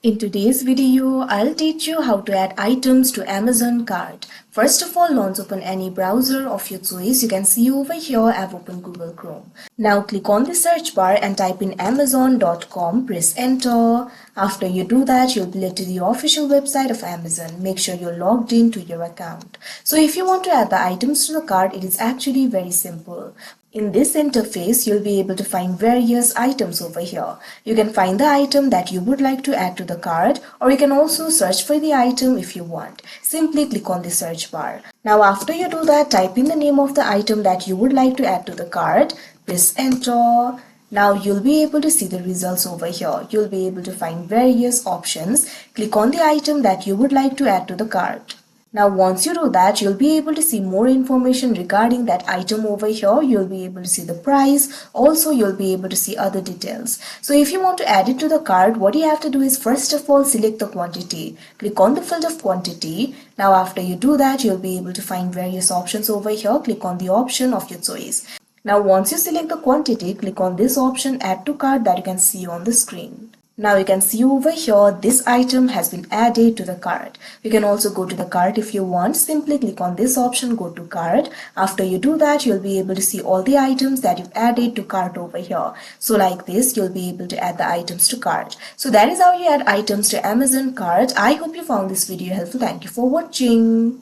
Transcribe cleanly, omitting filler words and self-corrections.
In today's video, I'll teach you how to add items to Amazon cart. First of all, launch open any browser of your choice. You can see over here I've opened Google Chrome. Now click on the search bar and type in amazon.com, press enter. After you do that, you'll be led to the official website of Amazon. Make sure you're logged into your account. So if you want to add the items to the cart, it is actually very simple. In this interface, you'll be able to find various items over here. You can find the item that you would like to add to the cart, or you can also search for the item if you want. Simply click on the search bar. Now after you do that, type in the name of the item that you would like to add to the cart, press enter. Now you'll be able to see the results over here. You'll be able to find various options. Click on the item that you would like to add to the cart. Now once you do that, you'll be able to see more information regarding that item over here. You'll be able to see the price. Also, you'll be able to see other details. So if you want to add it to the cart, what you have to do is first of all select the quantity. Click on the field of quantity. Now after you do that, you'll be able to find various options over here. Click on the option of your choice. Now once you select the quantity, click on this option add to cart that you can see on the screen. Now you can see over here this item has been added to the cart. You can also go to the cart if you want. Simply click on this option, go to cart. After you do that, you'll be able to see all the items that you've added to cart over here. So like this, you'll be able to add the items to cart. So that is how you add items to Amazon cart. I hope you found this video helpful. Thank you for watching.